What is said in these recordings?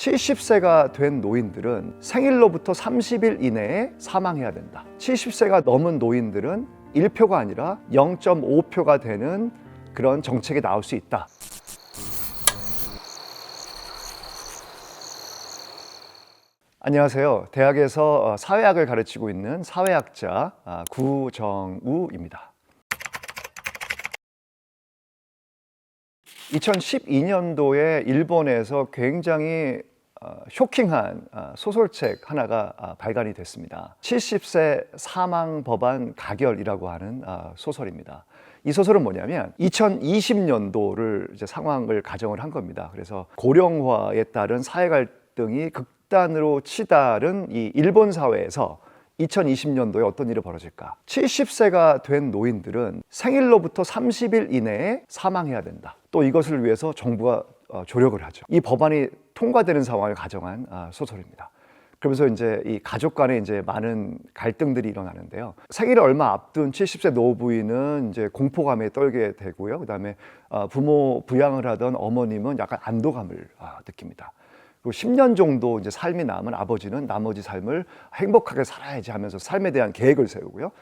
70세가 된 노인들은 생일로부터 30일 이내에 사망해야 된다. 70세가 넘은 노인들은 1표가 아니라 0.5표가 되는 그런 정책이 나올 수 있다. 안녕하세요. 대학에서 사회학을 가르치고 있는 사회학자 구정우입니다. 2012년도에 일본에서 굉장히 쇼킹한 소설책 하나가 발간이 됐습니다. 70세 사망 법안 가결이라고 하는 소설입니다. 이 소설은 뭐냐면 2020년도를 이제 상황을 가정을 한 겁니다. 그래서 고령화에 따른 사회 갈등이 극단으로 치달은 이 일본 사회에서 2020년도에 어떤 일이 벌어질까? 70세가 된 노인들은 생일로부터 30일 이내에 사망해야 된다. 또 이것을 위해서 정부가 조력을 하죠. 이 법안이 통과되는 상황을 가정한 소설입니다. 그러면서 이제 이 가족 간에 이제 많은 갈등들이 일어나는데요. 생일을 얼마 앞둔 70세 노부인은 이제 공포감에 떨게 되고요. 그다음에 부모 부양을 하던 어머님은 약간 안도감을 느낍니다. 그리고 10년 정도 이제 삶이 남은 아버지는 나머지 삶을 행복하게 살아야지 하면서 삶에 대한 계획을 세우고요.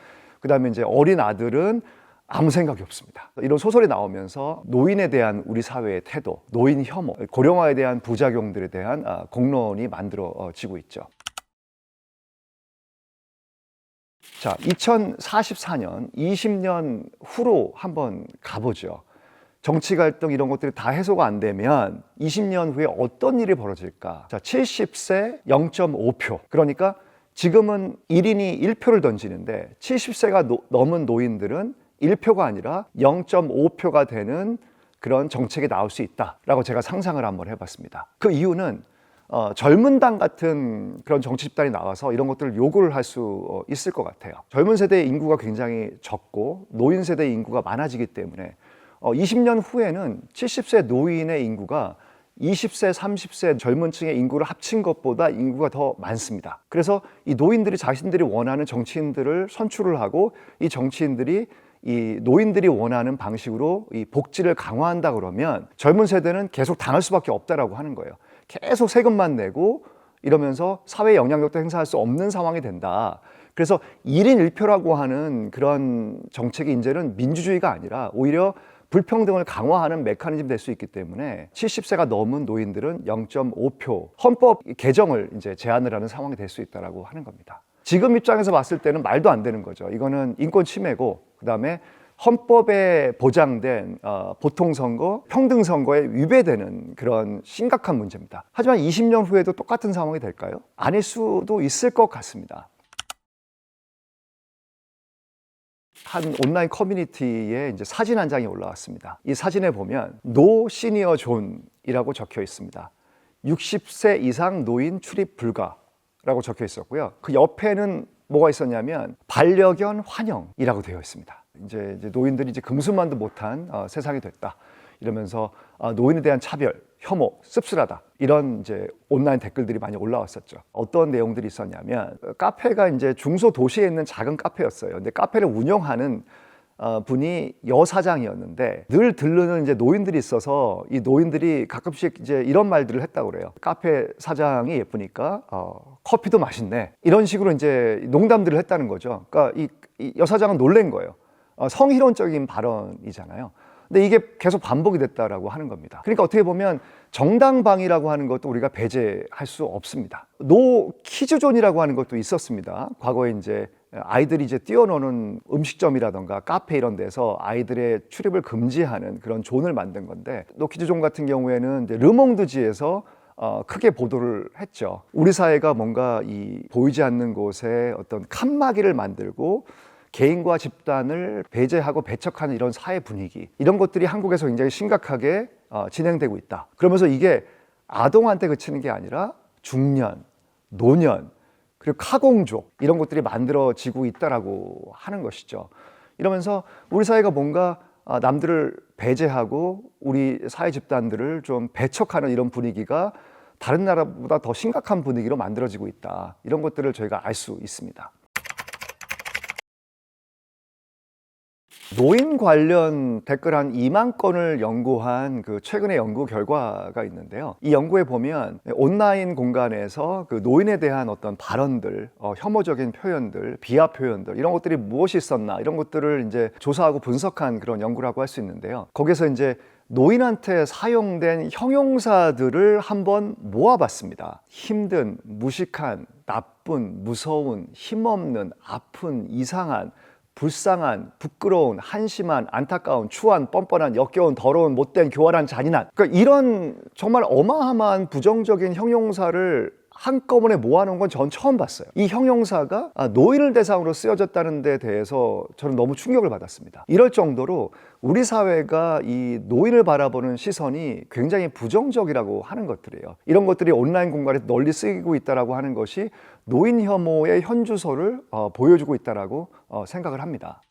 그다음에 이제 어린 아들은 아무 생각이 없습니다. 이런 소설이 나오면서 노인에 대한 우리 사회의 태도, 노인 혐오, 고령화에 대한 부작용들에 대한 공론이 만들어지고 있죠. 자, 2044년, 20년 후로 한번 가보죠. 정치 갈등 이런 것들이 다 해소가 안 되면 20년 후에 어떤 일이 벌어질까? 자, 70세 0.5표. 그러니까 지금은 1인이 1표를 던지는데 70세가 넘은 노인들은 1표가 아니라 0.5표가 되는 그런 정책이 나올 수 있다라고 제가 상상을 한번 해봤습니다. 그 이유는 젊은 당 같은 그런 정치 집단이 나와서 이런 것들을 요구를 할 수 있을 것 같아요. 젊은 세대의 인구가 굉장히 적고 노인 세대의 인구가 많아지기 때문에 20년 후에는 70세 노인의 인구가 20세, 30세 젊은 층의 인구를 합친 것보다 인구가 더 많습니다. 그래서 이 노인들이 자신들이 원하는 정치인들을 선출을 하고 이 정치인들이 이 노인들이 원하는 방식으로 이 복지를 강화한다 그러면 젊은 세대는 계속 당할 수밖에 없다라고 하는 거예요. 계속 세금만 내고 이러면서 사회 영향력도 행사할 수 없는 상황이 된다. 그래서 1인 1표라고 하는 그런 정책의 인재는 민주주의가 아니라 오히려 불평등을 강화하는 메커니즘이 될 수 있기 때문에 70세가 넘은 노인들은 0.5표 헌법 개정을 이제 제안을 하는 상황이 될 수 있다라고 하는 겁니다. 지금 입장에서 봤을 때는 말도 안 되는 거죠. 이거는 인권 침해고 그다음에 헌법에 보장된 보통선거, 평등선거에 위배되는 그런 심각한 문제입니다. 하지만 20년 후에도 똑같은 상황이 될까요? 아닐 수도 있을 것 같습니다. 한 온라인 커뮤니티에 이제 사진 한 장이 올라왔습니다. 이 사진에 보면 노 시니어 존이라고 적혀 있습니다. 60세 이상 노인 출입 불가라고 적혀 있었고요. 그 옆에는 뭐가 있었냐면 반려견 환영이라고 되어 있습니다. 이제 노인들이 이제 금수만도 못한 세상이 됐다. 이러면서 노인에 대한 차별, 혐오, 씁쓸하다. 이런 이제 온라인 댓글들이 많이 올라왔었죠. 어떤 내용들이 있었냐면 카페가 이제 중소도시에 있는 작은 카페였어요. 근데 카페를 운영하는 분이 여사장이었는데 늘 들르는 이제 노인들이 있어서 이 노인들이 가끔씩 이제 이런 말들을 했다고 그래요. 카페 사장이 예쁘니까 커피도 맛있네. 이런 식으로 이제 농담들을 했다는 거죠. 그러니까 이 여사장은 놀란 거예요. 성희롱적인 발언이잖아요. 근데 이게 계속 반복이 됐다라고 하는 겁니다. 그러니까 어떻게 보면 정당방위라고 하는 것도 우리가 배제할 수 없습니다. 노 키즈존이라고 하는 것도 있었습니다. 과거에 이제 아이들이 이제 뛰어노는 음식점이라던가 카페 이런 데서 아이들의 출입을 금지하는 그런 존을 만든 건데 노 키즈존 같은 경우에는 이제 르몽드지에서 크게 보도를 했죠. 우리 사회가 뭔가 이 보이지 않는 곳에 어떤 칸막이를 만들고 개인과 집단을 배제하고 배척하는 이런 사회 분위기 이런 것들이 한국에서 굉장히 심각하게 진행되고 있다. 그러면서 이게 아동한테 그치는 게 아니라 중년, 노년 그리고 카공족 이런 것들이 만들어지고 있다라고 하는 것이죠. 이러면서 우리 사회가 뭔가 남들을 배제하고 우리 사회 집단들을 좀 배척하는 이런 분위기가 다른 나라보다 더 심각한 분위기로 만들어지고 있다. 이런 것들을 저희가 알 수 있습니다. 노인 관련 댓글 한 2만 건을 연구한 그 최근의 연구 결과가 있는데요. 이 연구에 보면 온라인 공간에서 그 노인에 대한 어떤 발언들, 혐오적인 표현들, 비하 표현들 이런 것들이 무엇이 있었나 이런 것들을 이제 조사하고 분석한 그런 연구라고 할 수 있는데요. 거기서 이제 노인한테 사용된 형용사들을 한번 모아봤습니다. 힘든, 무식한, 나쁜, 무서운, 힘없는, 아픈, 이상한, 불쌍한, 부끄러운, 한심한, 안타까운, 추한, 뻔뻔한, 역겨운, 더러운, 못된, 교활한, 잔인한, 그러니까 이런 정말 어마어마한 부정적인 형용사를 한꺼번에 모아놓은 건 전 처음 봤어요. 이 형용사가 노인을 대상으로 쓰여졌다는 데 대해서 저는 너무 충격을 받았습니다. 이럴 정도로 우리 사회가 이 노인을 바라보는 시선이 굉장히 부정적이라고 하는 것들이에요. 이런 것들이 온라인 공간에서 널리 쓰이고 있다고 하는 것이 노인 혐오의 현주소를 보여주고 있다고 생각을 합니다.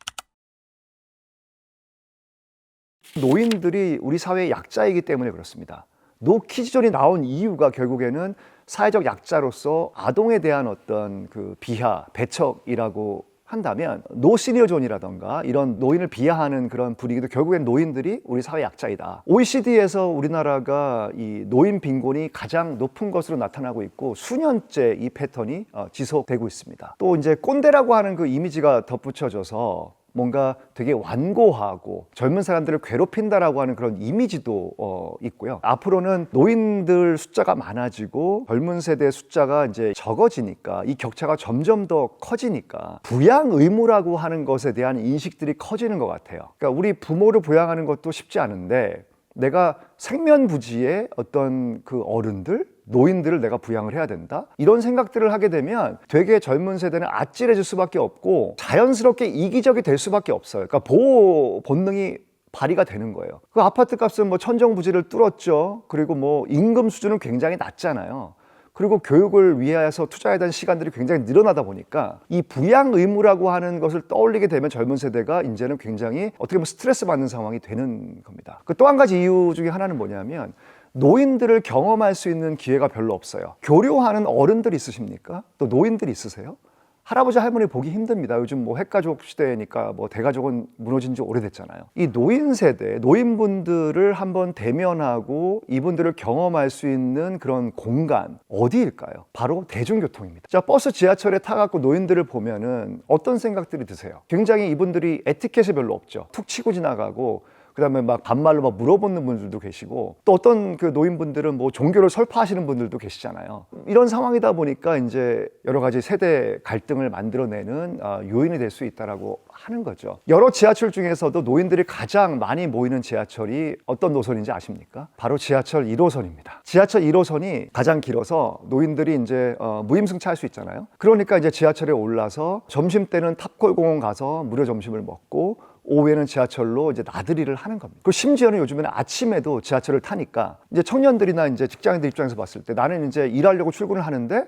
노인들이 우리 사회의 약자이기 때문에 그렇습니다. 노 키즈존이 나온 이유가 결국에는 사회적 약자로서 아동에 대한 어떤 그 비하, 배척이라고 한다면 노 시니어존이라던가 이런 노인을 비하하는 그런 분위기도 결국엔 노인들이 우리 사회 약자이다. OECD에서 우리나라가 이 노인 빈곤이 가장 높은 것으로 나타나고 있고 수년째 이 패턴이 지속되고 있습니다. 또 이제 꼰대라고 하는 그 이미지가 덧붙여져서 뭔가 되게 완고하고 젊은 사람들을 괴롭힌다라고 하는 그런 이미지도 있고요. 앞으로는 노인들 숫자가 많아지고 젊은 세대 숫자가 이제 적어지니까 이 격차가 점점 더 커지니까 부양 의무라고 하는 것에 대한 인식들이 커지는 것 같아요. 그러니까 우리 부모를 부양하는 것도 쉽지 않은데 내가 생면부지의 어떤 그 어른들, 노인들을 내가 부양을 해야 된다? 이런 생각들을 하게 되면 되게 젊은 세대는 아찔해질 수밖에 없고 자연스럽게 이기적이 될 수밖에 없어요. 그러니까 보호 본능이 발휘가 되는 거예요. 그 아파트 값은 뭐 천정부지를 뚫었죠. 그리고 뭐 임금 수준은 굉장히 낮잖아요. 그리고 교육을 위해서 투자해야 되는 시간들이 굉장히 늘어나다 보니까 이 부양 의무라고 하는 것을 떠올리게 되면 젊은 세대가 이제는 굉장히 어떻게 보면 스트레스 받는 상황이 되는 겁니다. 그 또 한 가지 이유 중에 하나는 뭐냐면 노인들을 경험할 수 있는 기회가 별로 없어요. 교류하는 어른들 있으십니까? 또 노인들 있으세요? 할아버지 할머니 보기 힘듭니다. 요즘 뭐 핵가족 시대니까 뭐 대가족은 무너진 지 오래됐잖아요. 이 노인 세대, 노인분들을 한번 대면하고 이분들을 경험할 수 있는 그런 공간 어디일까요? 바로 대중교통입니다. 자, 버스 지하철에 타갖고 노인들을 보면은 어떤 생각들이 드세요? 굉장히 이분들이 에티켓이 별로 없죠. 툭 치고 지나가고 그다음에 막 반말로 막 물어보는 분들도 계시고 또 어떤 그 노인분들은 뭐 종교를 설파하시는 분들도 계시잖아요. 이런 상황이다 보니까 이제 여러 가지 세대 갈등을 만들어내는 요인이 될 수 있다라고 하는 거죠. 여러 지하철 중에서도 노인들이 가장 많이 모이는 지하철이 어떤 노선인지 아십니까? 바로 지하철 1호선입니다. 지하철 1호선이 가장 길어서 노인들이 이제 무임승차할 수 있잖아요. 그러니까 이제 지하철에 올라서 점심 때는 탑골공원 가서 무료 점심을 먹고 오후에는 지하철로 이제 나들이를 하는 겁니다. 그리고 심지어는 요즘에는 아침에도 지하철을 타니까 이제 청년들이나 이제 직장인들 입장에서 봤을 때 나는 이제 일하려고 출근을 하는데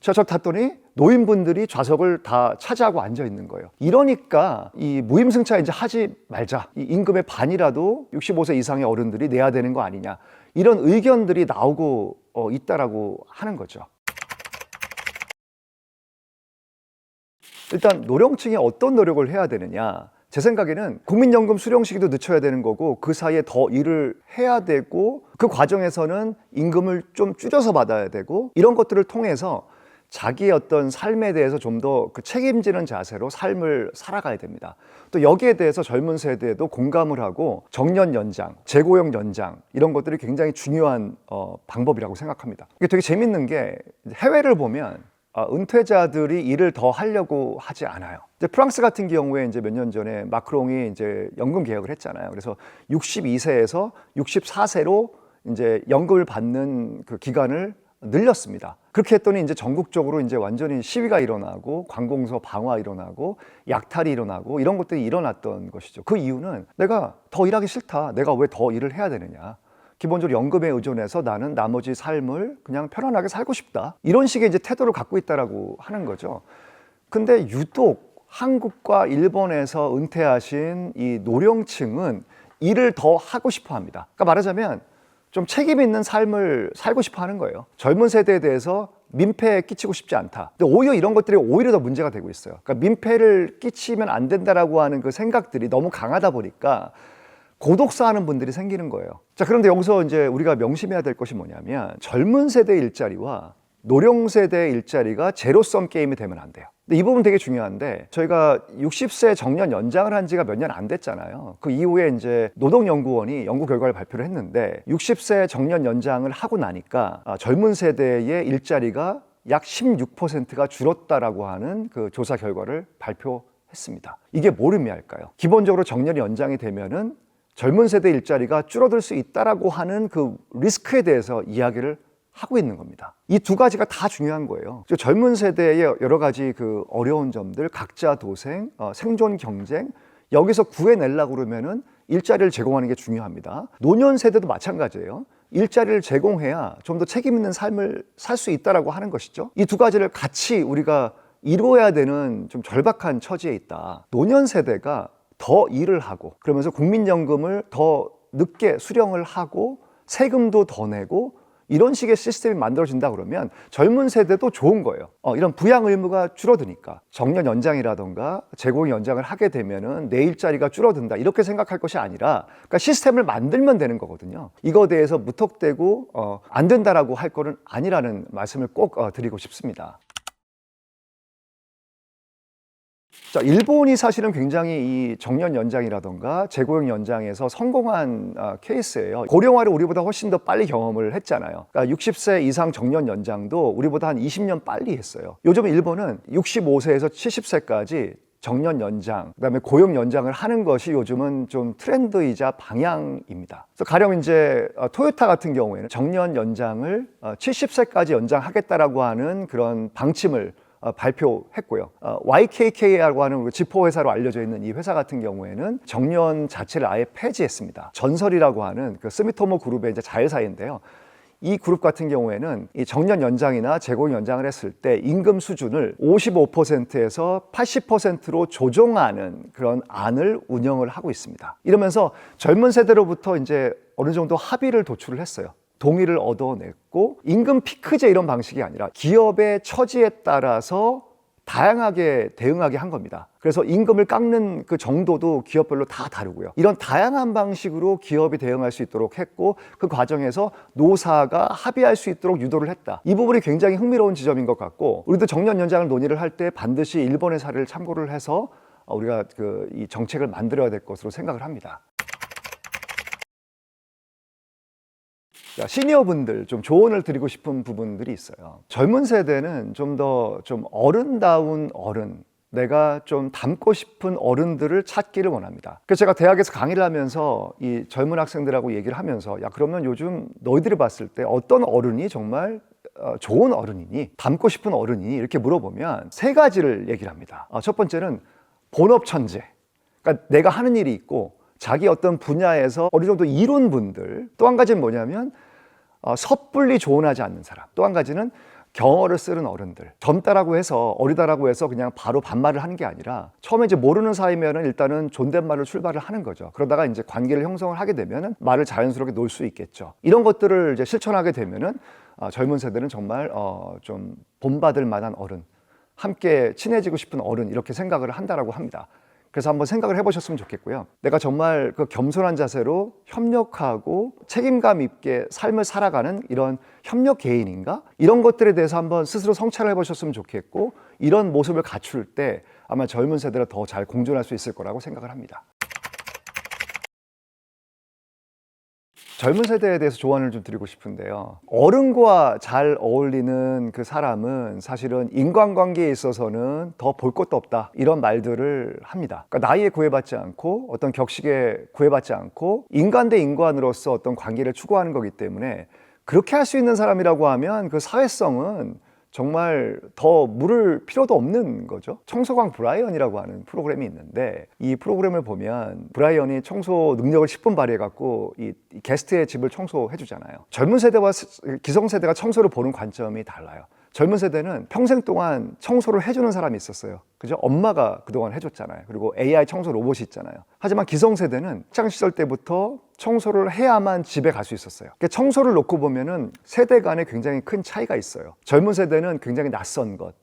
지하철 탔더니 노인분들이 좌석을 다 차지하고 앉아 있는 거예요. 이러니까 이 무임승차 이제 하지 말자. 이 임금의 반이라도 65세 이상의 어른들이 내야 되는 거 아니냐. 이런 의견들이 나오고 있다라고 하는 거죠. 일단 노령층이 어떤 노력을 해야 되느냐. 제 생각에는 국민연금 수령 시기도 늦춰야 되는 거고 그 사이에 더 일을 해야 되고 그 과정에서는 임금을 좀 줄여서 받아야 되고 이런 것들을 통해서 자기의 어떤 삶에 대해서 좀 더 그 책임지는 자세로 삶을 살아가야 됩니다. 또 여기에 대해서 젊은 세대도 공감을 하고 정년 연장, 재고용 연장 이런 것들이 굉장히 중요한 방법이라고 생각합니다. 이게 되게 재밌는 게 해외를 보면 은퇴자들이 일을 더 하려고 하지 않아요. 이제 프랑스 같은 경우에 이제 몇 년 전에 마크롱이 이제 연금 개혁을 했잖아요. 그래서 62세에서 64세로 이제 연금을 받는 그 기간을 늘렸습니다. 그렇게 했더니 이제 전국적으로 이제 완전히 시위가 일어나고 관공서 방화 일어나고 약탈이 일어나고 이런 것들이 일어났던 것이죠. 그 이유는 내가 더 일하기 싫다. 내가 왜 더 일을 해야 되느냐. 기본적으로 연금에 의존해서 나는 나머지 삶을 그냥 편안하게 살고 싶다. 이런 식의 이제 태도를 갖고 있다라고 하는 거죠. 근데 유독 한국과 일본에서 은퇴하신 이 노령층은 일을 더 하고 싶어 합니다. 그러니까 말하자면 좀 책임 있는 삶을 살고 싶어 하는 거예요. 젊은 세대에 대해서 민폐 끼치고 싶지 않다. 근데 오히려 이런 것들이 오히려 더 문제가 되고 있어요. 그러니까 민폐를 끼치면 안 된다라고 하는 그 생각들이 너무 강하다 보니까 고독사하는 분들이 생기는 거예요. 자, 그런데 여기서 이제 우리가 명심해야 될 것이 뭐냐면 젊은 세대 일자리와 노령 세대 일자리가 제로섬 게임이 되면 안 돼요. 근데 이 부분 되게 중요한데 저희가 60세 정년 연장을 한 지가 몇 년 안 됐잖아요. 그 이후에 이제 노동연구원이 연구 결과를 발표를 했는데 60세 정년 연장을 하고 나니까 젊은 세대의 일자리가 약 16%가 줄었다라고 하는 그 조사 결과를 발표했습니다. 이게 뭘 의미할까요? 기본적으로 정년이 연장이 되면은 젊은 세대 일자리가 줄어들 수 있다라고 하는 그 리스크에 대해서 이야기를 하고 있는 겁니다. 이 두 가지가 다 중요한 거예요. 젊은 세대의 여러 가지 그 어려운 점들, 각자 도생, 생존 경쟁, 여기서 구해내려고 그러면은 일자리를 제공하는 게 중요합니다. 노년 세대도 마찬가지예요. 일자리를 제공해야 좀 더 책임 있는 삶을 살 수 있다라고 하는 것이죠. 이 두 가지를 같이 우리가 이루어야 되는 좀 절박한 처지에 있다. 노년 세대가 더 일을 하고 그러면서 국민연금을 더 늦게 수령을 하고 세금도 더 내고 이런 식의 시스템이 만들어진다 그러면 젊은 세대도 좋은 거예요. 이런 부양 의무가 줄어드니까 정년 연장이라던가 재고용 연장을 하게 되면은 내 일자리가 줄어든다 이렇게 생각할 것이 아니라 그러니까 시스템을 만들면 되는 거거든요. 이거에 대해서 무턱대고 안 된다라고 할 거는 아니라는 말씀을 꼭 드리고 싶습니다. 자, 일본이 사실은 굉장히 이 정년 연장이라던가 재고용 연장에서 성공한 케이스예요. 고령화를 우리보다 훨씬 더 빨리 경험을 했잖아요. 그러니까 60세 이상 정년 연장도 우리보다 한 20년 빨리 했어요. 요즘 일본은 65세에서 70세까지 정년 연장, 그다음에 고용 연장을 하는 것이 요즘은 좀 트렌드이자 방향입니다. 그래서 가령 이제 토요타 같은 경우에는 정년 연장을 70세까지 연장하겠다라고 하는 그런 방침을 발표했고요. YKK라고 하는 지포회사로 알려져 있는 이 회사 같은 경우에는 정년 자체를 아예 폐지했습니다. 전설이라고 하는 그 스미토모 그룹의 이제 자회사인데요. 이 그룹 같은 경우에는 이 정년 연장이나 재고용 연장을 했을 때 임금 수준을 55%에서 80%로 조정하는 그런 안을 운영을 하고 있습니다. 이러면서 젊은 세대로부터 이제 어느 정도 합의를 도출을 했어요. 동의를 얻어냈고 임금 피크제 이런 방식이 아니라 기업의 처지에 따라서 다양하게 대응하게 한 겁니다. 그래서 임금을 깎는 그 정도도 기업별로 다 다르고요. 이런 다양한 방식으로 기업이 대응할 수 있도록 했고 그 과정에서 노사가 합의할 수 있도록 유도를 했다. 이 부분이 굉장히 흥미로운 지점인 것 같고 우리도 정년 연장을 논의를 할 때 반드시 일본의 사례를 참고를 해서 우리가 이 정책을 만들어야 될 것으로 생각을 합니다. 시니어분들 좀 조언을 드리고 싶은 부분들이 있어요. 젊은 세대는 좀 더 어른다운 어른, 내가 좀 닮고 싶은 어른들을 찾기를 원합니다. 그래서 제가 대학에서 강의를 하면서 이 젊은 학생들하고 얘기를 하면서 그러면 요즘 너희들이 봤을 때 어떤 어른이 정말 좋은 어른이니, 닮고 싶은 어른이니 이렇게 물어보면 세 가지를 얘기를 합니다. 첫 번째는 본업 천재, 그러니까 내가 하는 일이 있고 자기 어떤 분야에서 어느 정도 이룬 분들. 또 한 가지는 뭐냐면 섣불리 조언하지 않는 사람. 또 한 가지는 경어를 쓰는 어른들. 젊다라고 해서 어리다라고 해서 그냥 바로 반말을 하는 게 아니라 처음에 이제 모르는 사이면은 일단은 존댓말로 출발을 하는 거죠. 그러다가 이제 관계를 형성을 하게 되면은 말을 자연스럽게 놓을 수 있겠죠. 이런 것들을 이제 실천하게 되면은 젊은 세대는 정말 좀 본받을 만한 어른, 함께 친해지고 싶은 어른 이렇게 생각을 한다라고 합니다. 그래서 한번 생각을 해보셨으면 좋겠고요. 내가 정말 그 겸손한 자세로 협력하고 책임감 있게 삶을 살아가는 이런 협력 개인인가? 이런 것들에 대해서 한번 스스로 성찰을 해보셨으면 좋겠고 이런 모습을 갖출 때 아마 젊은 세대를 더 잘 공존할 수 있을 거라고 생각을 합니다. 젊은 세대에 대해서 조언을 좀 드리고 싶은데요. 어른과 잘 어울리는 그 사람은 사실은 인간관계에 있어서는 더 볼 것도 없다. 이런 말들을 합니다. 그러니까 나이에 구애받지 않고 어떤 격식에 구애받지 않고 인간 대 인간으로서 어떤 관계를 추구하는 거기 때문에 그렇게 할 수 있는 사람이라고 하면 그 사회성은 정말 더 물을 필요도 없는 거죠. 청소광 브라이언이라고 하는 프로그램이 있는데 이 프로그램을 보면 브라이언이 청소 능력을 10분 발휘해갖고 이 게스트의 집을 청소해 주잖아요. 젊은 세대와 기성세대가 청소를 보는 관점이 달라요. 젊은 세대는 평생 동안 청소를 해주는 사람이 있었어요. 그죠? 엄마가 그동안 해줬잖아요. 그리고 AI 청소 로봇이 있잖아요. 하지만 기성세대는 학창시절 때부터 청소를 해야만 집에 갈 수 있었어요. 그러니까 청소를 놓고 보면은 세대 간에 굉장히 큰 차이가 있어요. 젊은 세대는 굉장히 낯선 것,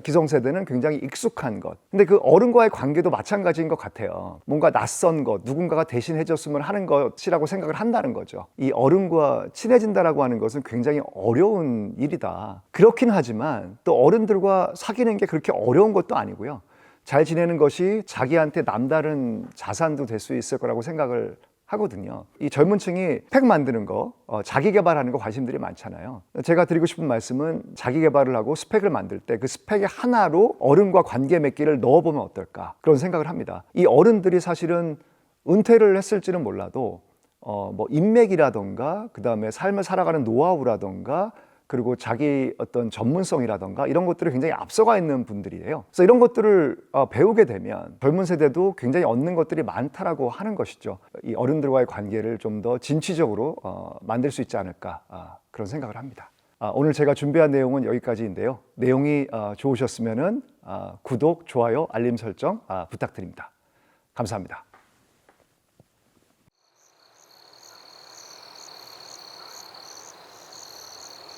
기성세대는 굉장히 익숙한 것. 근데 그 어른과의 관계도 마찬가지인 것 같아요. 뭔가 낯선 것, 누군가가 대신 해줬으면 하는 것이라고 생각을 한다는 거죠. 이 어른과 친해진다라고 하는 것은 굉장히 어려운 일이다. 그렇긴 하지만 또 어른들과 사귀는 게 그렇게 어려운 것도 아니고요. 잘 지내는 것이 자기한테 남다른 자산도 될 수 있을 거라고 생각을 하거든요. 이 젊은 층이 팩 만드는 거, 자기 개발하는 거 관심들이 많잖아요. 제가 드리고 싶은 말씀은 자기 개발을 하고 스펙을 만들 때 그 스펙의 하나로 어른과 관계 맺기를 넣어보면 어떨까 그런 생각을 합니다. 이 어른들이 사실은 은퇴를 했을지는 몰라도 뭐 인맥이라던가 그 다음에 삶을 살아가는 노하우라던가 그리고 자기 어떤 전문성이라던가 이런 것들이 굉장히 앞서가 있는 분들이에요. 그래서 이런 것들을 배우게 되면 젊은 세대도 굉장히 얻는 것들이 많다라고 하는 것이죠. 이 어른들과의 관계를 좀 더 진취적으로 만들 수 있지 않을까 그런 생각을 합니다. 오늘 제가 준비한 내용은 여기까지인데요. 내용이 좋으셨으면 구독, 좋아요, 알림 설정 부탁드립니다. 감사합니다.